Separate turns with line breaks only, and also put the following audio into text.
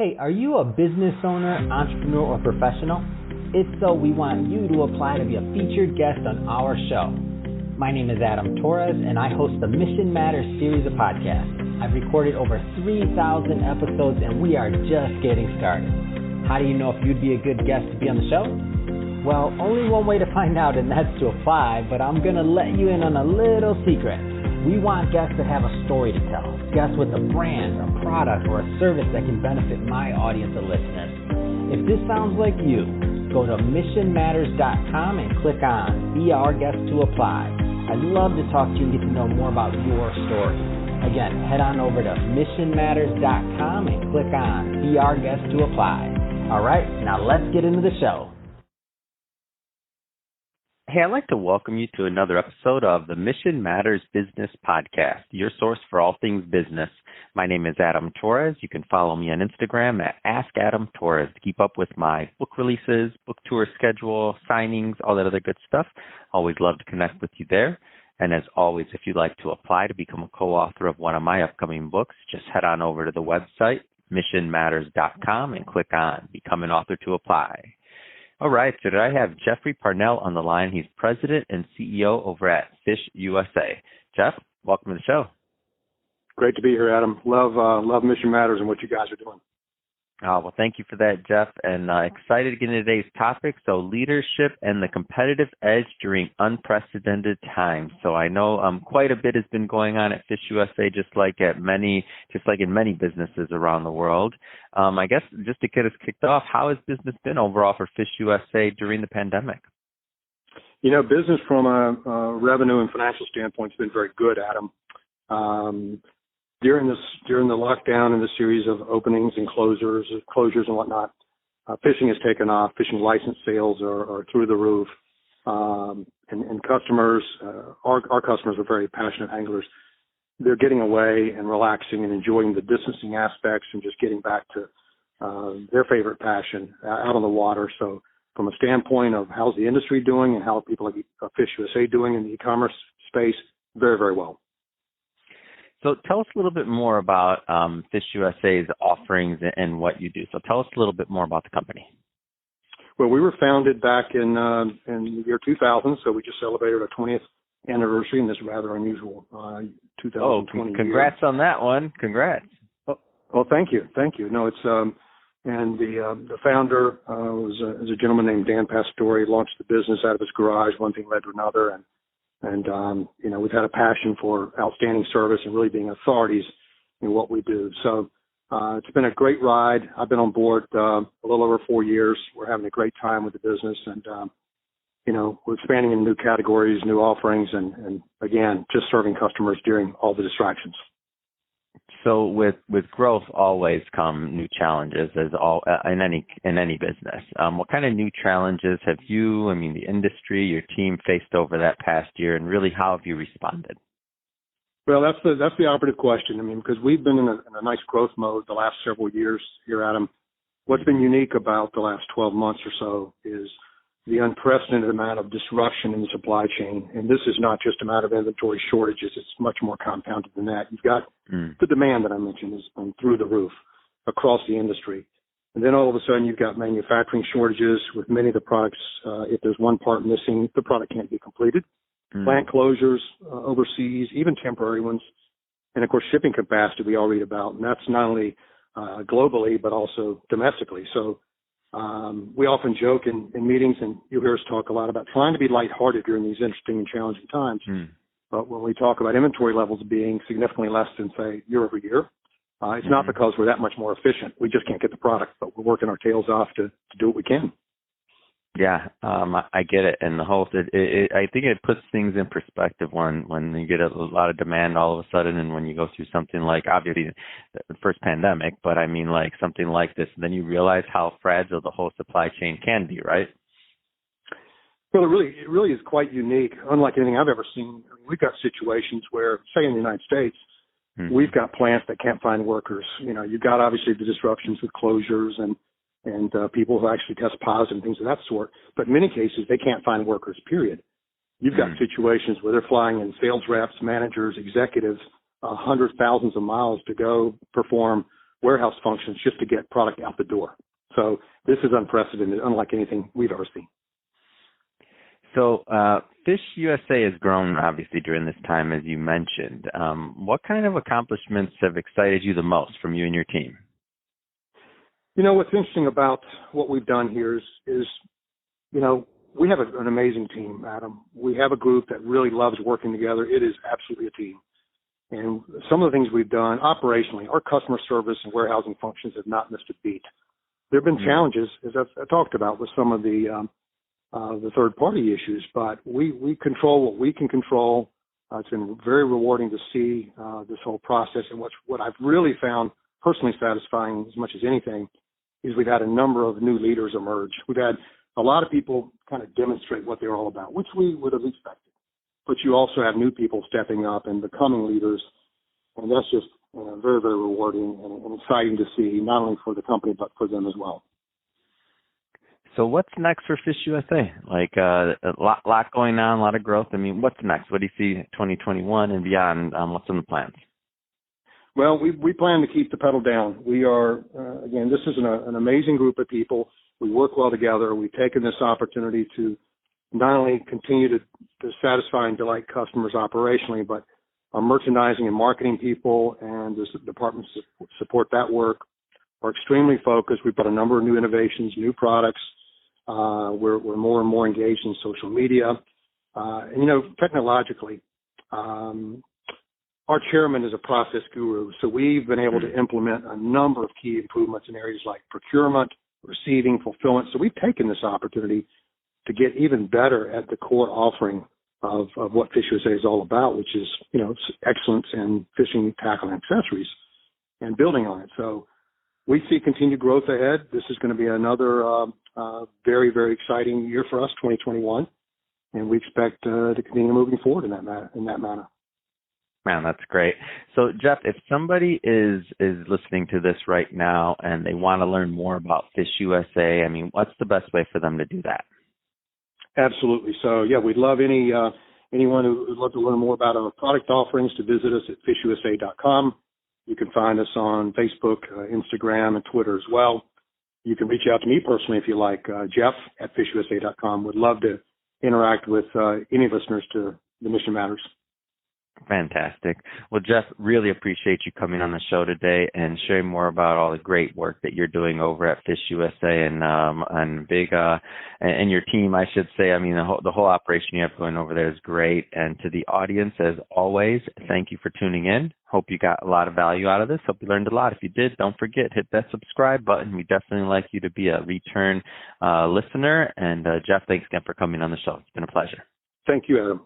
Hey, are you a business owner, entrepreneur, or professional? If so, we want you to apply to be a featured guest on our show. My name is Adam Torres, and I host the Mission Matters series of podcasts. I've recorded over 3,000 episodes, and we are just getting started. How do you know if you'd be a good guest to be on the show? Well, only one way to find out, and that's to apply, but I'm going to let you in on a little secret. We want guests that have a story to tell, guests with a brand, a product, or a service that can benefit my audience of listeners. If this sounds like you, go to missionmatters.com and click on Be Our Guest to apply. I'd love to talk to you and get to know more about your story. Again, head on over to missionmatters.com and click on Be Our Guest to apply. All right, now let's get into the show. Hey, I'd like to welcome you to another episode of the Mission Matters Business Podcast, your source for all things business. My name is Adam Torres. You can follow me on Instagram at AskAdamTorres to keep up with my book releases, book tour schedule, signings, all that other good stuff. Always love to connect with you there. And as always, if you'd like to apply to become a co-author of one of my upcoming books, just head on over to the website, missionmatters.com, and click on Become an Author to apply. All right, so today I have Jeffrey Parnell on the line. He's president and CEO over at Fish USA. Jeff, welcome to the show.
Great to be here, Adam. Love Mission Matters and what you guys are doing.
Oh, well, thank you for that, Jeff, and excited to get into today's topic. So leadership and the competitive edge during unprecedented times. So I know quite a bit has been going on at Fish USA, just like in many businesses around the world. I guess just to get us kicked off, how has business been overall for Fish USA during the pandemic?
You know, business from a revenue and financial standpoint has been very good, Adam. During the lockdown and the series of openings and closures and whatnot, fishing has taken off. Fishing license sales are through the roof, and customers, our customers are very passionate anglers. They're getting away and relaxing and enjoying the distancing aspects and just getting back to their favorite passion, out on the water. So from a standpoint of how's the industry doing and how people like Fish USA doing in the e-commerce space, very, very well.
So tell us a little bit more about Fish USA's offerings and what you do. So tell us a little bit more about the company.
Well, we were founded back in the year 2000, so we just celebrated our 20th anniversary in this rather unusual 2020
congrats
year.
On that one. Congrats.
Well, thank you. No, it's and the founder was a gentleman named Dan Pastore. Launched the business out of his garage. One thing led to another, and you know, we've had a passion for outstanding service and really being authorities in what we do. So it's been a great ride. I've been on board a little over 4 years. We're having a great time with the business, and you know, we're expanding in new categories, new offerings, and again, just serving customers during all the distractions.
So with growth always come new challenges, as all in any business. What kind of new challenges have you, the industry, your team faced over that past year, and really how have you responded?
Well, that's the operative question. Because we've been in a nice growth mode the last several years here, Adam. What's been unique about the last 12 months or so is the unprecedented amount of disruption in the supply chain. And this is not just a matter of inventory shortages. It's much more compounded than that. You've got the demand that I mentioned is through the roof across the industry. And then all of a sudden you've got manufacturing shortages with many of the products. If there's one part missing, the product can't be completed. Plant closures overseas, even temporary ones. And of course, shipping capacity we all read about. And that's not only globally, but also domestically. So we often joke in meetings, and you'll hear us talk a lot about trying to be lighthearted during these interesting and challenging times. But when we talk about inventory levels being significantly less than, say, year over year, it's not because we're that much more efficient. We just can't get the product, but we're working our tails off to do what we can.
Yeah, I get it. And the whole, I think it puts things in perspective when you get a lot of demand all of a sudden, and when you go through something like, obviously, the first pandemic, but like something like this, then you realize how fragile the whole supply chain can be, right?
Well, it really is quite unique, unlike anything I've ever seen. We've got situations where, say in the United States, we've got plants that can't find workers. You know, you've got obviously the disruptions with closures and people who actually test positive and things of that sort. But in many cases, they can't find workers, period. You've got situations where they're flying in sales reps, managers, executives, hundreds, thousands of miles to go perform warehouse functions just to get product out the door. So this is unprecedented, unlike anything we've ever seen.
So Fish USA has grown, obviously, during this time, as you mentioned. What kind of accomplishments have excited you the most from you and your team?
You know, what's interesting about what we've done here is you know, we have an amazing team, Adam. We have a group that really loves working together. It is absolutely a team. And some of the things we've done operationally, our customer service and warehousing functions have not missed a beat. There have been challenges, as I talked about, with some of the third-party issues, but we control what we can control. It's been very rewarding to see this whole process. And what I've really found personally satisfying as much as anything is we've had a number of new leaders emerge. We've had a lot of people kind of demonstrate what they're all about, which we would have expected. But you also have new people stepping up and becoming leaders, and that's just very, very rewarding and exciting to see, not only for the company but for them as well.
So what's next for Fish USA? Like a lot going on, a lot of growth. I mean, what's next? What do you see 2021 and beyond? What's in the plans?
Well, we plan to keep the pedal down. We are, again, this is an amazing group of people. We work well together. We've taken this opportunity to not only continue to satisfy and delight customers operationally, but our merchandising and marketing people and the departments that support that work are extremely focused. We've got a number of new innovations, new products. We're more and more engaged in social media. And, you know, technologically, our chairman is a process guru, so we've been able to implement a number of key improvements in areas like procurement, receiving, fulfillment. So we've taken this opportunity to get even better at the core offering of what Fish USA is all about, which is, you know, excellence in fishing, tackle, and accessories, and building on it. So we see continued growth ahead. This is going to be another very, very exciting year for us, 2021, and we expect to continue moving forward in that manner.
Man, that's great. So, Jeff, if somebody is listening to this right now and they want to learn more about Fish USA, I mean, what's the best way for them to do that?
Absolutely. So, yeah, we'd love anyone who would love to learn more about our product offerings to visit us at fishusa.com. You can find us on Facebook, Instagram, and Twitter as well. You can reach out to me personally if you like, Jeff at fishusa.com. Would love to interact with any listeners to the Mission Matters.
Fantastic. Well, Jeff, really appreciate you coming on the show today and sharing more about all the great work that you're doing over at Fish USA and big and your team, I should say. I mean, the whole operation you have going over there is great. And to the audience, as always, thank you for tuning in. Hope you got a lot of value out of this. Hope you learned a lot. If you did, don't forget, hit that subscribe button. We definitely like you to be a return listener. And Jeff, thanks again for coming on the show. It's been a pleasure.
Thank you, Adam.